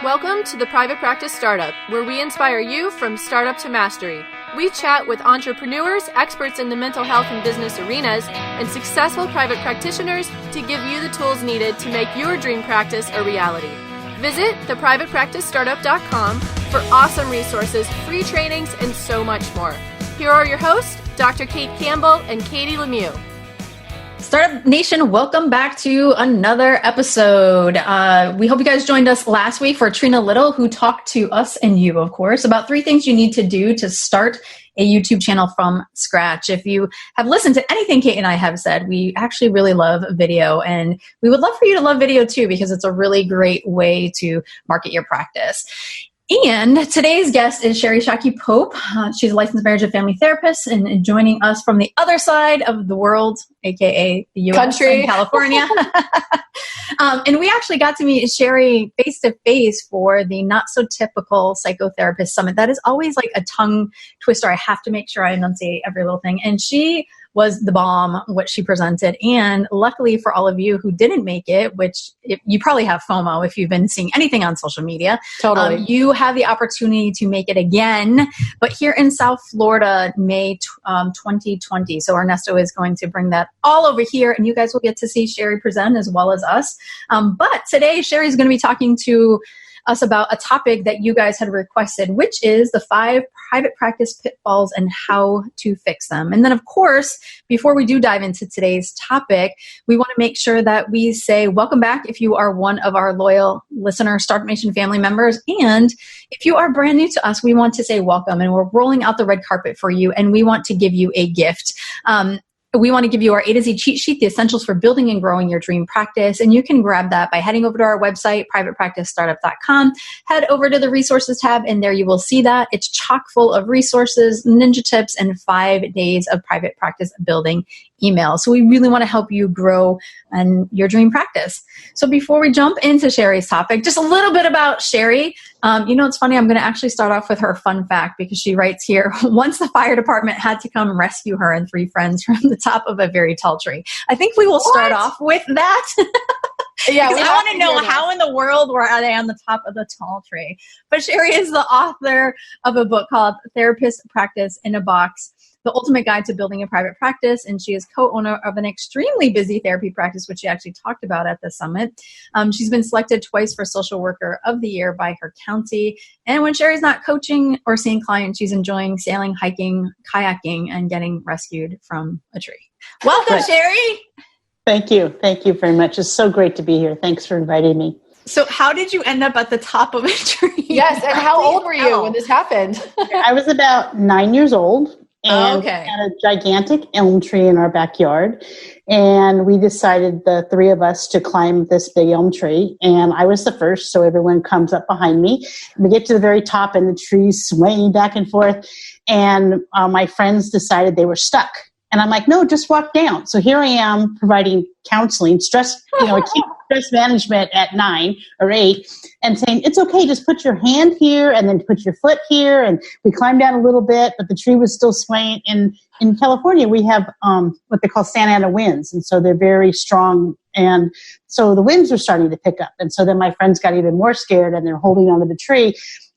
Welcome to the Private Practice Startup, where we inspire you from startup to mastery. We chat with entrepreneurs, experts in the mental health and business arenas, and successful private practitioners to give you the tools needed to make your dream practice a reality. Visit theprivatepracticestartup.com for awesome resources, free trainings, and so much more. Here are your hosts, Dr. Kate Campbell and Katie Lemieux. Startup Nation, welcome back to another episode. We hope you guys joined us last week for Trina Little, who talked to us and you, of course, about 3 things you need to do to start a YouTube channel from scratch. If you have listened to anything Kate and I have said, we actually really love video, and we would love for you to love video too, because it's a really great way to market your practice. And today's guest is Sherry Shockey-Pope. She's a licensed marriage and family therapist, and joining us from the other side of the world, aka the U.S. Country. And California. And we actually got to meet Sherry face-to-face for the Not So Typical Psychotherapist Summit. That is always like a tongue twister. I have to make sure I enunciate every little thing. And she was the bomb, what she presented. And luckily for all of you who didn't make it, which you probably have FOMO if you've been seeing anything on social media. Totally. You have the opportunity to make it again, but here in South Florida, May 2020. So Ernesto is going to bring that all over here, and you guys will get to see Sherry present as well as us. But today, Sherry's going to be talking to us about a topic that you guys had requested, which is the 5 private practice pitfalls and how to fix them. And then, of course, before we do dive into today's topic, we want to make sure that we say welcome back if you are one of our loyal listener Startup Nation family members. And if you are brand new to us, we want to say welcome, and we're rolling out the red carpet for you, and we want to give you a gift. We want to give you our A to Z cheat sheet, the essentials for building and growing your dream practice. And you can grab that by heading over to our website, privatepracticestartup.com. Head over to the resources tab, and there you will see that. It's chock full of resources, ninja tips, and 5 days of private practice building emails. So we really want to help you grow in your dream practice. So before we jump into Sherry's topic, just a little bit about Sherry. It's funny. I'm going to actually start off with her fun fact, because she writes here, once the fire department had to come rescue her and 3 friends from the top of a very tall tree. I think we will start off with that. Yeah, I want to know how in the world were they on the top of the tall tree. But Sherry is the author of a book called Therapist Practice in a Box, The Ultimate Guide to Building a Private Practice. And she is co-owner of an extremely busy therapy practice, which she actually talked about at the summit. She's been selected twice for Social Worker of the Year by her county. And when Sherry's not coaching or seeing clients, she's enjoying sailing, hiking, kayaking, and getting rescued from a tree. Welcome, Sherry. Thank you. Thank you very much. It's so great to be here. Thanks for inviting me. So how did you end up at the top of a tree? Yes, and how old were you when this happened? I was about 9 years old, and we had a gigantic elm tree in our backyard. And we decided, the 3 of us, to climb this big elm tree. And I was the first, so everyone comes up behind me. We get to the very top, and the tree's swaying back and forth. And my friends decided they were stuck. And I'm like, no, just walk down. So here I am providing counseling, stress management at 9 or 8, and saying, it's okay, just put your hand here and then put your foot here. And we climbed down a little bit, but the tree was still swaying. And in California, we have what they call Santa Ana winds. And so they're very strong. And so the winds are starting to pick up. And so then my friends got even more scared, and they're holding onto the tree.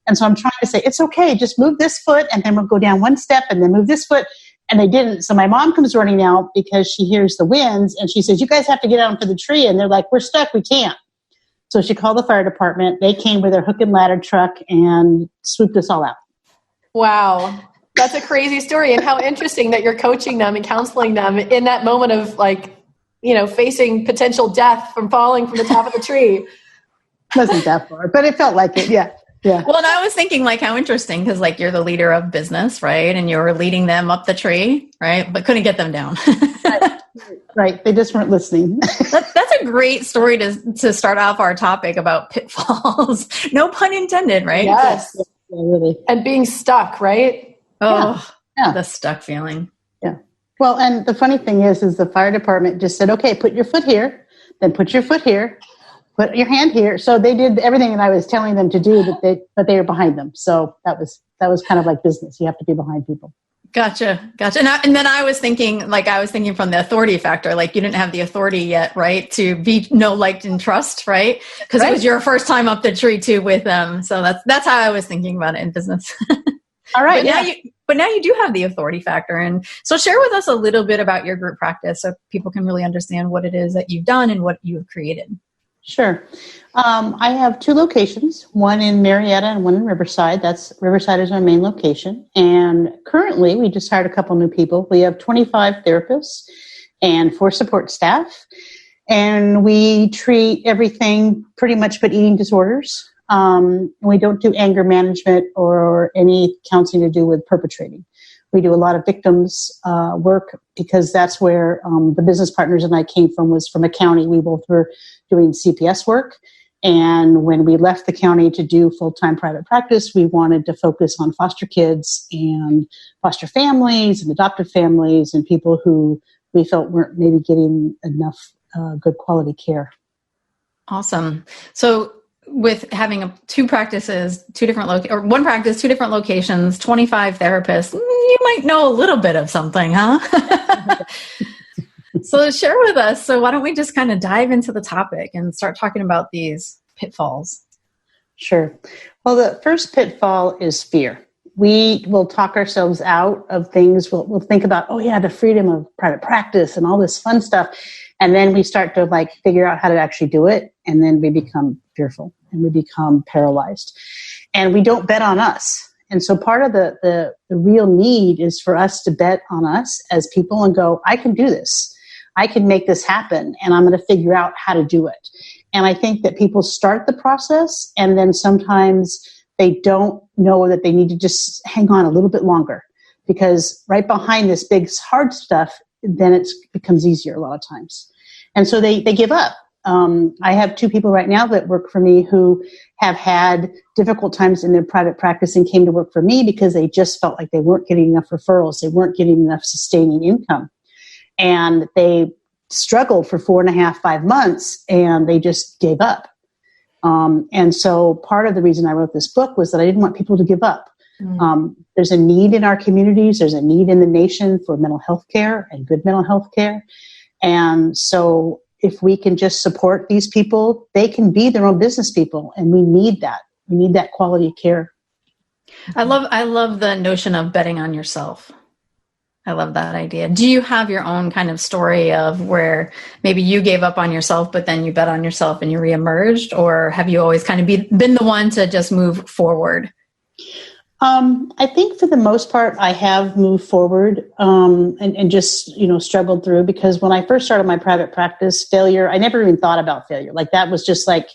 And so I'm trying to say, it's okay, just move this foot, and then we'll go down 1 step, and then move this foot. And they didn't. So my mom comes running out because she hears the winds, and she says, you guys have to get out onto the tree. And they're like, we're stuck. We can't. So she called the fire department. They came with their hook and ladder truck and swooped us all out. Wow. That's a crazy story. And how interesting that you're coaching them and counseling them in that moment of facing potential death from falling from the top of the tree. Wasn't that far, but it felt like it. Yeah. Yeah. Well, and I was thinking, how interesting, because you're the leader of business, right? And you were leading them up the tree, right? But couldn't get them down. Right. They just weren't listening. That's a great story to start off our topic about pitfalls. No pun intended, right? Yes. Yeah, really. And being stuck, right? Oh, yeah. The stuck feeling. Yeah. Well, and the funny thing is the fire department just said, okay, put your foot here, then put your foot here. Put your hand here. So they did everything that I was telling them to do, but they were behind them. So that was kind of like business. You have to be behind people. Gotcha. And then I was thinking from the authority factor, like you didn't have the authority yet, right? To be know, liked, and trust, right? Because It was your first time up the tree too with them. So that's how I was thinking about it in business. All right. But now you do have the authority factor. And so share with us a little bit about your group practice so people can really understand what it is that you've done and what you've created. Sure. I have 2 locations, one in Marietta and one in Riverside. Riverside is our main location. And currently, we just hired a couple new people. We have 25 therapists and 4 support staff. And we treat everything pretty much but eating disorders. We don't do anger management or any counseling to do with perpetrating. We do a lot of victims work because that's where the business partners and I came from, was from a county. We both were doing CPS work. And when we left the county to do full-time private practice, we wanted to focus on foster kids and foster families and adoptive families and people who we felt weren't maybe getting enough good quality care. Awesome. So with having 2 practices, 2 different one practice, 2 different locations, 25 therapists, you might know a little bit of something, huh? So share with us. So why don't we just kind of dive into the topic and start talking about these pitfalls? Sure. Well, the first pitfall is fear. We will talk ourselves out of things. We'll think about, the freedom of private practice and all this fun stuff. And then we start to figure out how to actually do it. And then we become fearful and we become paralyzed. And we don't bet on us. And so part of the real need is for us to bet on us as people and go, I can do this. I can make this happen. And I'm going to figure out how to do it. And I think that people start the process and then sometimes they don't know that they need to just hang on a little bit longer, because right behind this big hard stuff, then it becomes easier a lot of times. And so they give up. I have 2 people right now that work for me who have had difficult times in their private practice and came to work for me because they just felt like they weren't getting enough referrals. They weren't getting enough sustaining income. And they struggled for 4.5, 5 months and they just gave up. And so part of the reason I wrote this book was that I didn't want people to give up. There's a need in our communities. There's a need in the nation for mental health care and good mental health care. And so if we can just support these people, they can be their own business people. And we need that. We need that quality of care. I love the notion of betting on yourself. I love that idea. Do you have your own kind of story of where maybe you gave up on yourself, but then you bet on yourself and you reemerged? Or have you always kind of been the one to just move forward? I think for the most part, I have moved forward and just, struggled through, because when I first started my private practice, failure, I never even thought about failure. That was just it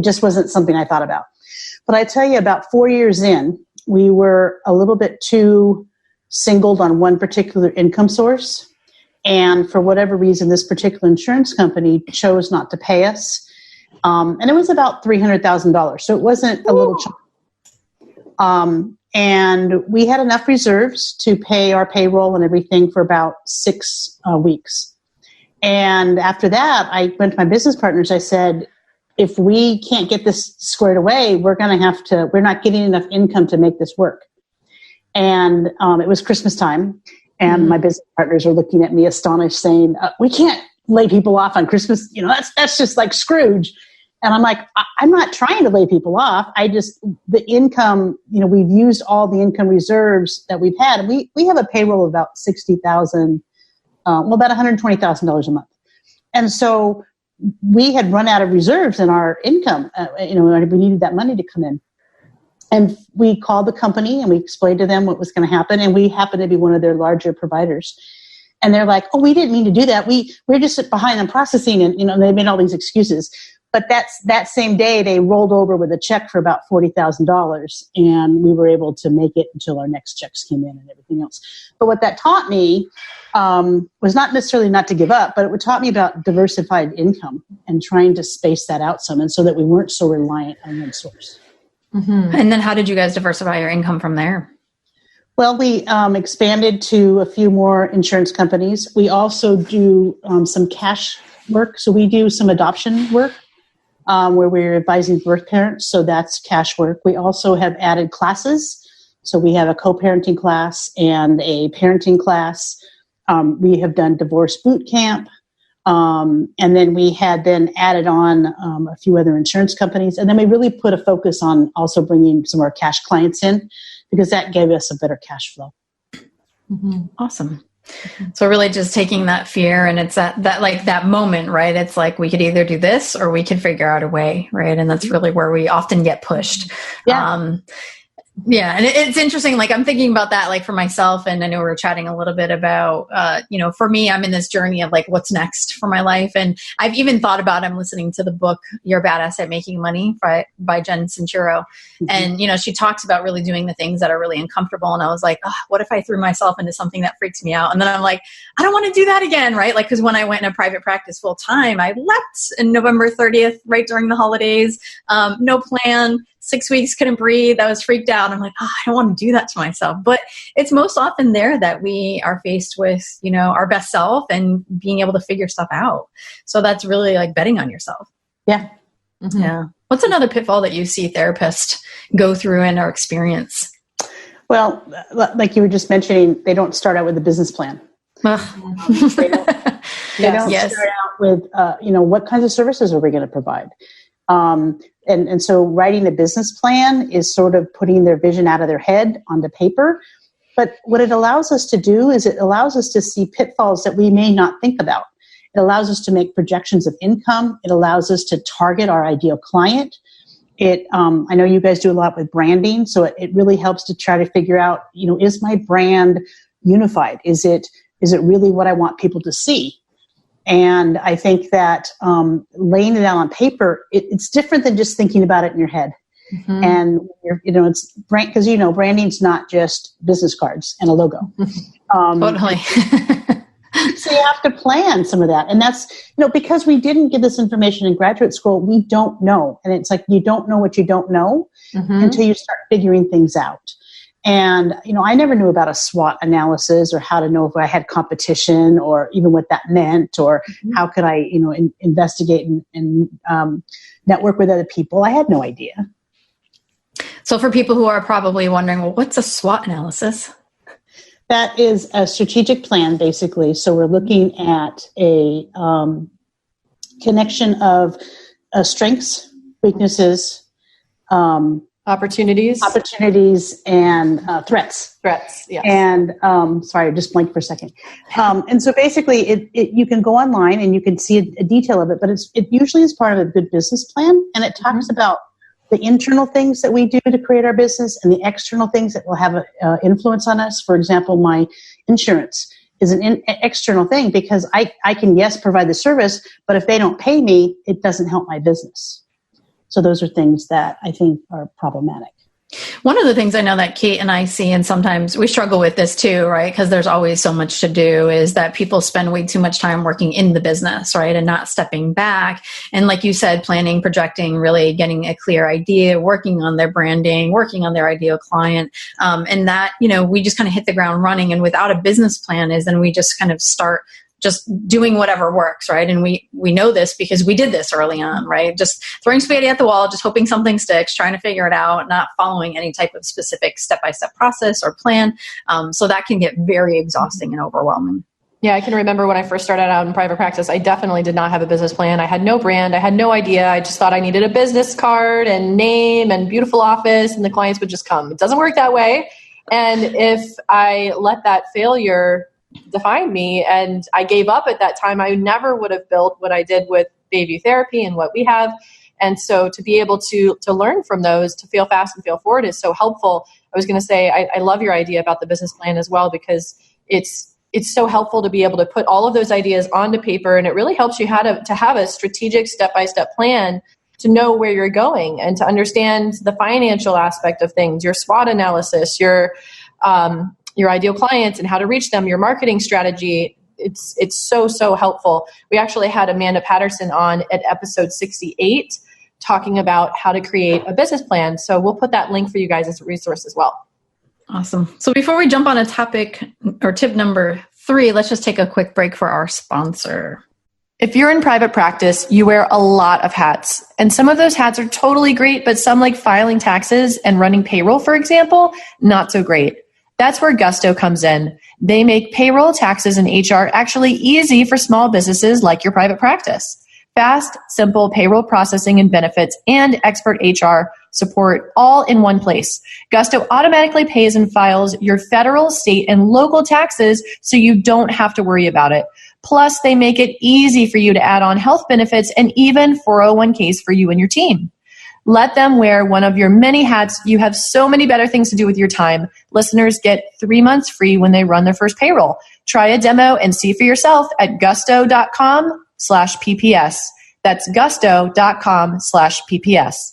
just wasn't something I thought about. But I tell you, about 4 years in, we were a little bit too singled on one particular income source. And for whatever reason, this particular insurance company chose not to pay us. And it was about $300,000. So it wasn't a little chunk. And we had enough reserves to pay our payroll and everything for about 6 weeks. And after that, I went to my business partners. I said, if we can't get this squared away, we're not getting enough income to make this work. And it was Christmas time. And my business partners are looking at me astonished, saying, we can't lay people off on Christmas. That's just like Scrooge. And I'm like, I'm not trying to lay people off. The income, we've used all the income reserves that we've had. And we have a payroll of about $60,000, about $120,000 a month. And so we had run out of reserves in our income. We needed that money to come in. And we called the company and we explained to them what was going to happen. And we happened to be one of their larger providers. And they're like, we didn't mean to do that. We're just behind on processing. And, they made all these excuses. But that same day, they rolled over with a check for about $40,000. And we were able to make it until our next checks came in and everything else. But what that taught me was not necessarily not to give up, but it taught me about diversified income and trying to space that out some, and so that we weren't so reliant on one source. Mm-hmm. And then how did you guys diversify your income from there? Well, we expanded to a few more insurance companies. We also do some cash work. So we do some adoption work where we're advising birth parents. So that's cash work. We also have added classes So we have a co-parenting class and a parenting class. We have done divorce boot camp. And then we had then added on a few other insurance companies. And then we really put a focus on also bringing some more cash clients in, because that gave us a better cash flow. Mm-hmm. Awesome. So really just taking that fear, and it's that like that moment, right? It's like we could either do this or we could figure out a way, right? And that's really where we often get pushed. Yeah. Yeah. And it's interesting. Like I'm thinking about that, like for myself. And I know we were chatting a little bit about, for me, I'm in this journey of like, what's next for my life. And I've even thought about, I'm listening to the book, You're Badass at Making Money by Jen Sincero. Mm-hmm. And, she talks about really doing the things that are really uncomfortable. And I was like, what if I threw myself into something that freaks me out? And then I'm like, I don't want to do that again. Right. Like, cause when I went in a private practice full time, I left in November 30th, right during the holidays. No plan. 6 weeks, couldn't breathe. I was freaked out. I'm like, I don't want to do that to myself. But it's most often there that we are faced with, our best self and being able to figure stuff out. So that's really like betting on yourself. Yeah. Mm-hmm. Yeah. What's another pitfall that you see therapists go through and or experience? Well, like you were just mentioning, they don't start out with a business plan. They don't start out with, what kinds of services are we going to provide? And so writing a business plan is sort of putting their vision out of their head onto paper. But what it allows us to do is it allows us to see pitfalls that we may not think about. It allows us to make projections of income. It allows us to target our ideal client. I know you guys do a lot with branding, so it really helps to try to figure out, is my brand unified? Is it really what I want people to see? And I think that laying it out on paper, it's different than just thinking about it in your head. Mm-hmm. And it's because branding's not just business cards and a logo. Totally. So you have to plan some of that, and that's because we didn't get this information in graduate school, we don't know, and it's like you don't know what you don't know until you start figuring things out. And, I never knew about a SWOT analysis or how to know if I had competition or even what that meant or how could I, investigate and network with other people. I had no idea. So for people who are probably wondering, well, what's a SWOT analysis? That is a strategic plan, basically. So we're looking at a connection of strengths, weaknesses, opportunities and threats. Yes. And sorry, I just blanked for a second. And so basically, you can go online and you can see a detail of it, but it usually is part of a good business plan, and it talks about the internal things that we do to create our business and the external things that will have an influence on us. For example, my insurance is an external thing because I can, provide the service, but if they don't pay me, it doesn't help my business. So those are things that I think are problematic. One of the things I know that Kate and I see, and sometimes we struggle with this too, right? Because there's always so much to do, is that people spend way too much time working in the business, right? And not stepping back. And like you said, planning, projecting, really getting a clear idea, working on their branding, working on their ideal client. And that, we just kind of hit the ground running. And without a business plan then we just kind of start just doing whatever works, right? And we know this because we did this early on, right? Just throwing spaghetti at the wall, just hoping something sticks, trying to figure it out, not following any type of specific step-by-step process or plan. So that can get very exhausting and overwhelming. Yeah, I can remember when I first started out in private practice, I definitely did not have a business plan. I had no brand. I had no idea. I just thought I needed a business card and name and beautiful office, and the clients would just come. It doesn't work that way. And if I let that failure define me and I gave up at that time, I never would have built what I did with Bayview Therapy and what we have. And so to be able to learn from those, to feel fast and feel forward is so helpful. I was going to say, I love your idea about the business plan as well, because it's so helpful to be able to put all of those ideas onto paper, and it really helps you to have a strategic step-by-step plan to know where you're going and to understand the financial aspect of things, your SWOT analysis, your ideal clients and how to reach them, your marketing strategy. It's so helpful. We actually had Amanda Patterson on at episode 68 talking about how to create a business plan. So we'll put that link for you guys as a resource as well. Awesome. So before we jump on a topic or tip number 3, let's just take a quick break for our sponsor. If you're in private practice, you wear a lot of hats. And some of those hats are totally great, but some like filing taxes and running payroll, for example, not so great. That's where Gusto comes in. They make payroll, taxes, and HR actually easy for small businesses like your private practice. Fast, simple payroll processing and benefits and expert HR support all in one place. Gusto automatically pays and files your federal, state, and local taxes so you don't have to worry about it. Plus, they make it easy for you to add on health benefits and even 401ks for you and your team. Let them wear one of your many hats. You have so many better things to do with your time. Listeners get 3 months free when they run their first payroll. Try a demo and see for yourself at gusto.com/PPS. That's gusto.com/PPS.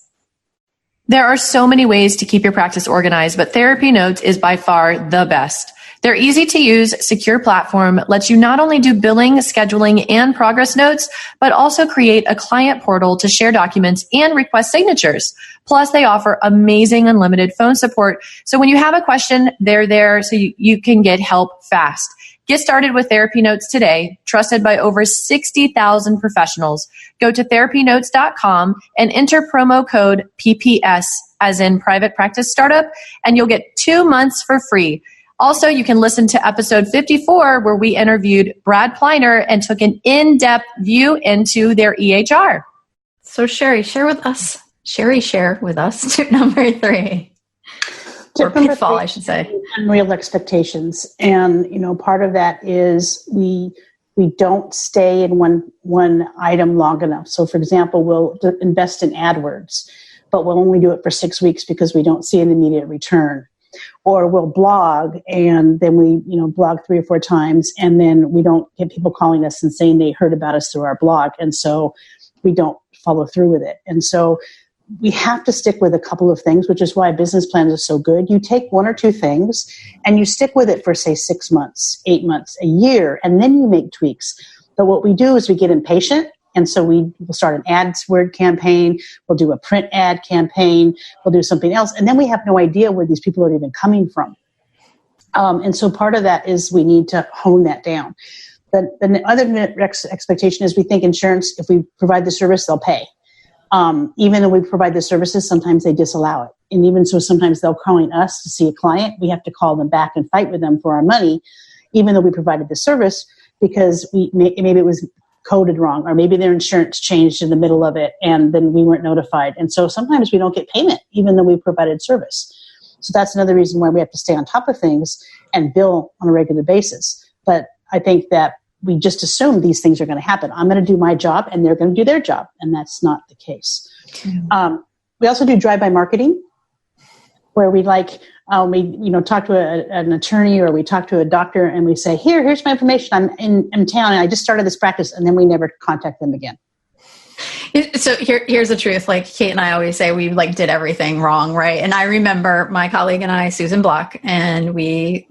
There are so many ways to keep your practice organized, but Therapy Notes is by far the best. Their easy-to-use, secure platform lets you not only do billing, scheduling, and progress notes, but also create a client portal to share documents and request signatures. Plus, they offer amazing unlimited phone support. So when you have a question, they're there so you can get help fast. Get started with Therapy Notes today, trusted by over 60,000 professionals. Go to therapynotes.com and enter promo code PPS, as in Private Practice Startup, and you'll get 2 months for free. Also, you can listen to episode 54, where we interviewed Brad Pliner and took an in-depth view into their EHR. So Sherry, share with us tip number 3. Or pitfall, I should say. Unreal expectations. And, part of that is we don't stay in one item long enough. So, for example, we'll invest in AdWords, but we'll only do it for 6 weeks because we don't see an immediate return. Or we'll blog, and then we, blog 3 or 4 times, and then we don't get people calling us and saying they heard about us through our blog. And so we don't follow through with it. And so we have to stick with a couple of things, which is why business plans are so good. You take 1 or 2 things and you stick with it for, say, 6 months, 8 months, a year, and then you make tweaks. But what we do is we get impatient. And so we'll start an AdWord campaign, we'll do a print ad campaign, we'll do something else, and then we have no idea where these people are even coming from. And so part of that is we need to hone that down. The other expectation is we think insurance, if we provide the service, they'll pay. Even though we provide the services, sometimes they disallow it. And even so, sometimes they'll call us to see a client. We have to call them back and fight with them for our money, even though we provided the service, because maybe it was coded wrong, or maybe their insurance changed in the middle of it and then we weren't notified. And so sometimes we don't get payment even though we provided service. So that's another reason why we have to stay on top of things and bill on a regular basis. But I think that we just assume these things are going to happen. I'm going to do my job and they're going to do their job. And that's not the case. Mm-hmm. We also do drive-by marketing, where we talk to an attorney, or we talk to a doctor and we say, here's my information. I'm in town and I just started this practice, and then we never contact them again. So here's the truth. Like Kate and I always say, we did everything wrong, right? And I remember my colleague and I, Susan Block, and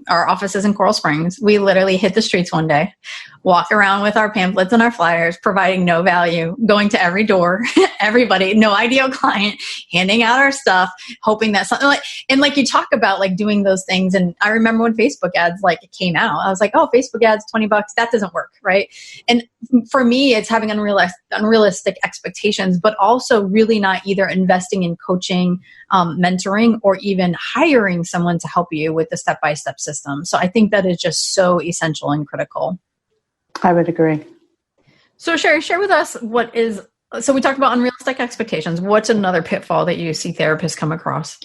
our office is in Coral Springs. We literally hit the streets one day, walk around with our pamphlets and our flyers, providing no value, going to every door, everybody, no ideal client, handing out our stuff, hoping that something like you talk about doing those things. And I remember when Facebook ads it came out, I was like, oh, Facebook ads, $20, that doesn't work, right? And for me, it's having unrealistic expectations, but also really not either investing in coaching, mentoring, or even hiring someone to help you with the step-by-step system. So I think that is just so essential and critical. I would agree. So Sherry, share with us so we talked about unrealistic expectations. What's another pitfall that you see therapists come across?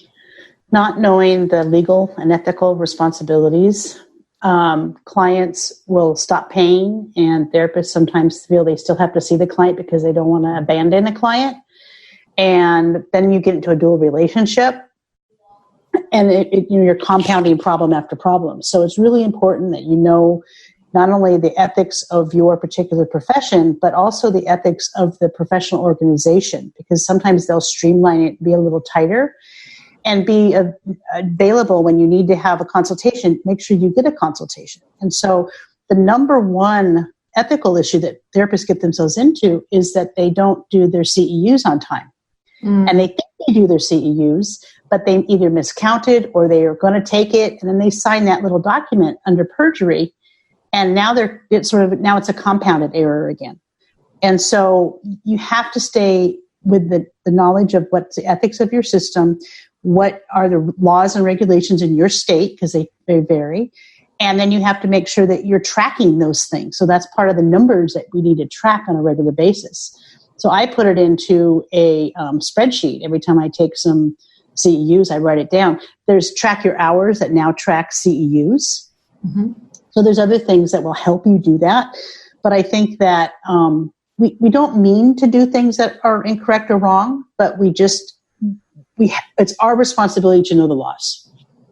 Not knowing the legal and ethical responsibilities. Clients will stop paying, and therapists sometimes feel they still have to see the client because they don't want to abandon a client. And then you get into a dual relationship, and you're compounding problem after problem. So it's really important that you know not only the ethics of your particular profession, but also the ethics of the professional organization, because sometimes they'll streamline it, be a little tighter, and be available when you need to have a consultation. Make sure you get a consultation. And so the number one ethical issue that therapists get themselves into is that they don't do their CEUs on time. And they think they do their CEUs, but they either miscounted or they are going to take it, and then they sign that little document under perjury. And now it's a compounded error again. And so you have to stay with the knowledge of what's the ethics of your system, what are the laws and regulations in your state, because they vary. And then you have to make sure that you're tracking those things. So that's part of the numbers that we need to track on a regular basis. So I put it into a spreadsheet. Every time I take some CEUs, I write it down. There's track your hours that now tracks CEUs. Mm-hmm. So there's other things that will help you do that. But I think that we don't mean to do things that are incorrect or wrong, but it's our responsibility to know the laws.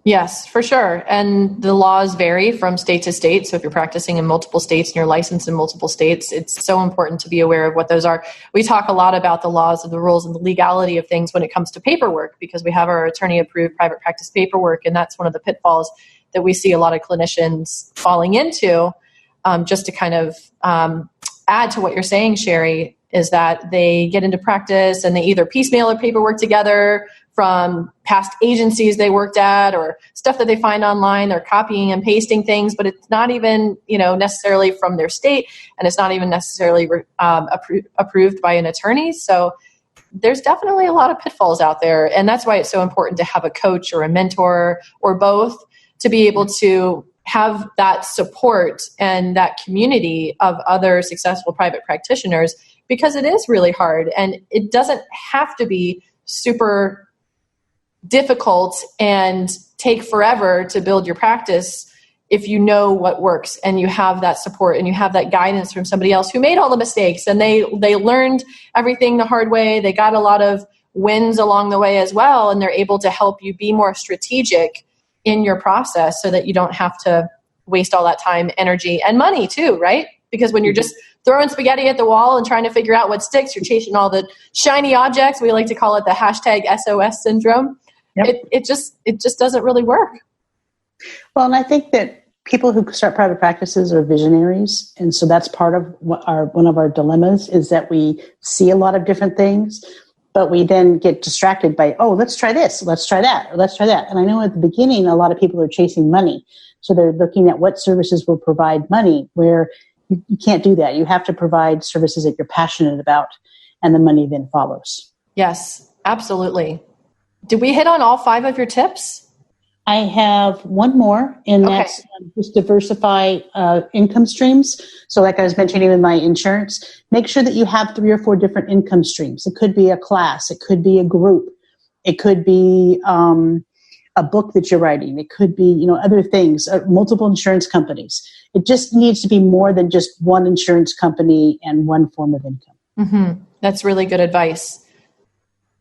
Yes, for sure. And the laws vary from state to state. So if you're practicing in multiple states and you're licensed in multiple states, it's so important to be aware of what those are. We talk a lot about the laws and the rules and the legality of things when it comes to paperwork, because we have our attorney-approved private practice paperwork, and that's one of the pitfalls that we see a lot of clinicians falling into. Just to kind of add to what you're saying, Sherry, is that they get into practice and they either piecemeal their paperwork together from past agencies they worked at or stuff that they find online. They're copying and pasting things, but it's not even, necessarily from their state, and it's not even necessarily approved by an attorney. So there's definitely a lot of pitfalls out there, and that's why it's so important to have a coach or a mentor or both to be able to have that support and that community of other successful private practitioners, because it is really hard and it doesn't have to be super difficult and take forever to build your practice if you know what works and you have that support and you have that guidance from somebody else who made all the mistakes and they learned everything the hard way. They got a lot of wins along the way as well, and they're able to help you be more strategic in your process so that you don't have to waste all that time, energy, and money too, right? Because when you're just throwing spaghetti at the wall and trying to figure out what sticks, you're chasing all the shiny objects. We like to call it the hashtag SOS syndrome. Yep. It just doesn't really work. Well, and I think that people who start private practices are visionaries. And so that's part of one of our dilemmas is that we see a lot of different things, but we then get distracted by, let's try this, let's try that, or let's try that. And I know at the beginning, a lot of people are chasing money. So they're looking at what services will provide money, where you can't do that. You have to provide services that you're passionate about, and the money then follows. Yes, absolutely. Did we hit on all 5 of your tips? I have one more, and that's just diversify income streams. So like I was mentioning with my insurance, make sure that you have 3 or 4 different income streams. It could be a class. It could be a group. It could be a book that you're writing. It could be, other things, multiple insurance companies. It just needs to be more than just one insurance company and one form of income. Mm-hmm. That's really good advice.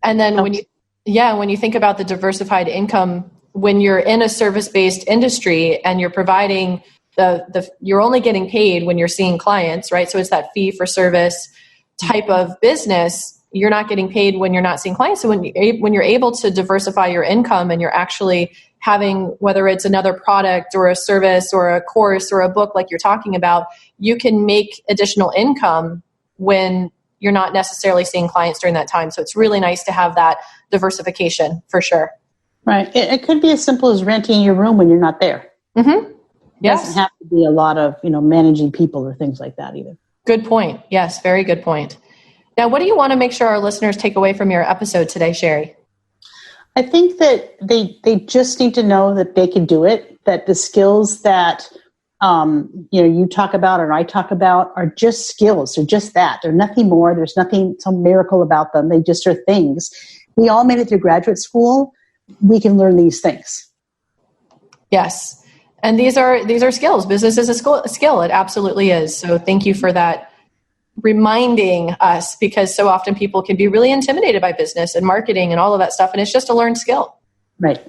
And then when you think about the diversified income, when you're in a service-based industry and you're providing you're only getting paid when you're seeing clients, right? So it's that fee for service type of business. You're not getting paid when you're not seeing clients. So when you're able to diversify your income and you're actually having, whether it's another product or a service or a course or a book like you're talking about, you can make additional income when you're not necessarily seeing clients during that time. So it's really nice to have that diversification for sure. Right. It could be as simple as renting your room when you're not there. Mm-hmm. Yes. It doesn't have to be a lot of, managing people or things like that either. Good point. Yes. Very good point. Now, what do you want to make sure our listeners take away from your episode today, Sherry? I think that they just need to know that they can do it, that the skills that, you talk about or I talk about are just skills. They're just that. They're nothing more. There's nothing, some miracle about them. They just are things. We all made it through graduate school. We can learn these things. Yes. And these are skills. Business is a skill. It absolutely is. So thank you for that reminding us, because so often people can be really intimidated by business and marketing and all of that stuff. And it's just a learned skill. Right.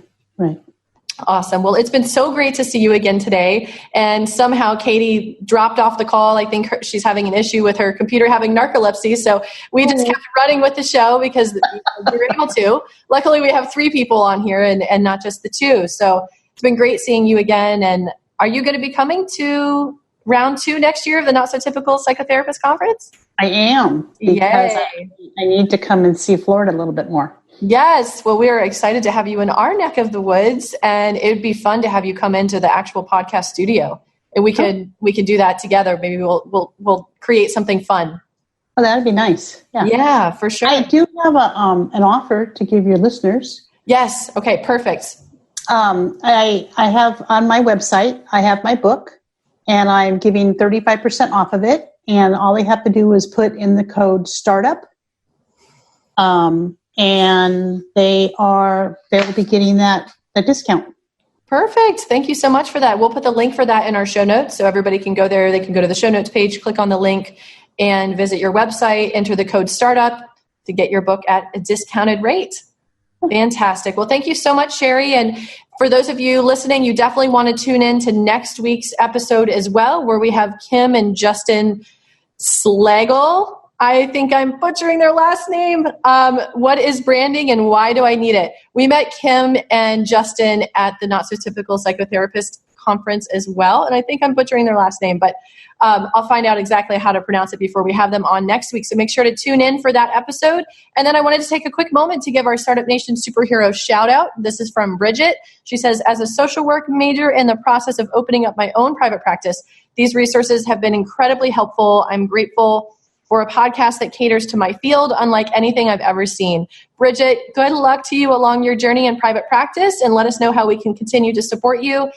Awesome. Well, it's been so great to see you again today. And somehow Katie dropped off the call. I think she's having an issue with her computer having narcolepsy. So we just kept running with the show because we were able to. Luckily, we have 3 people on here and not just the 2. So it's been great seeing you again. And are you going to be coming to round 2 next year of the Not So Typical Psychotherapist Conference? I am. Because I need to come and see Florida a little bit more. Yes. Well, we are excited to have you in our neck of the woods, and it would be fun to have you come into the actual podcast studio, and we could do that together. Maybe we'll create something fun. Oh, that'd be nice. Yeah, for sure. I do have an offer to give your listeners. Yes. Okay, perfect. I have on my website, I have my book, and I'm giving 35% off of it. And all they have to do is put in the code STARTUP. And they'll be getting that discount. Perfect. Thank you so much for that. We'll put the link for that in our show notes so everybody can go there. They can go to the show notes page, click on the link, and visit your website, enter the code STARTUP to get your book at a discounted rate. Fantastic. Well, thank you so much, Sherry. And for those of you listening, you definitely want to tune in to next week's episode as well, where we have Kim and Justin Slagle. I think I'm butchering their last name. What is branding and why do I need it? We met Kim and Justin at the Not So Typical Psychotherapist Conference as well. And I think I'm butchering their last name, but I'll find out exactly how to pronounce it before we have them on next week. So make sure to tune in for that episode. And then I wanted to take a quick moment to give our Startup Nation superhero shout out. This is from Bridget. She says, as a social work major in the process of opening up my own private practice, these resources have been incredibly helpful. I'm grateful for a podcast that caters to my field, unlike anything I've ever seen. Bridget, good luck to you along your journey in private practice, and let us know how we can continue to support you.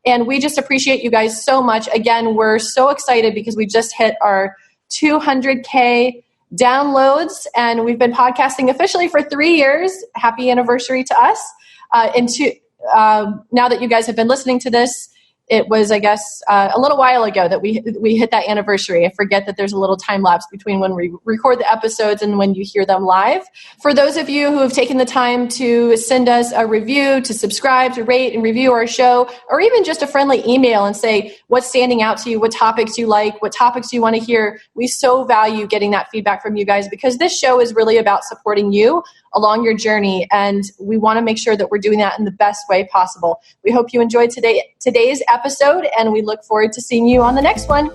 And we just appreciate you guys so much. Again, we're so excited because we just hit our 200K downloads, and we've been podcasting officially for 3 years. Happy anniversary to us. Now that you guys have been listening to this, it was, I guess, a little while ago that we hit that anniversary. I forget that there's a little time lapse between when we record the episodes and when you hear them live. For those of you who have taken the time to send us a review, to subscribe, to rate and review our show, or even just a friendly email and say what's standing out to you, what topics you like, what topics you want to hear, we so value getting that feedback from you guys, because this show is really about supporting you along your journey, and we want to make sure that we're doing that in the best way possible. We hope you enjoyed today's episode, and we look forward to seeing you on the next one.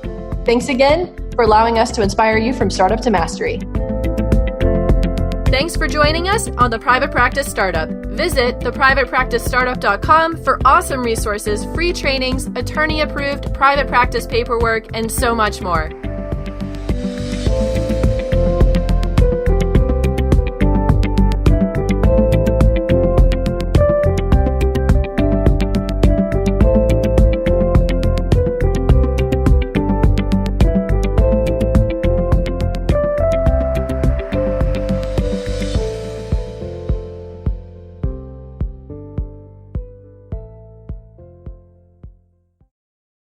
Thanks again for allowing us to inspire you from startup to mastery. Thanks for joining us on The Private Practice Startup. Visit theprivatepracticestartup.com for awesome resources, free trainings, attorney-approved private practice paperwork, and so much more.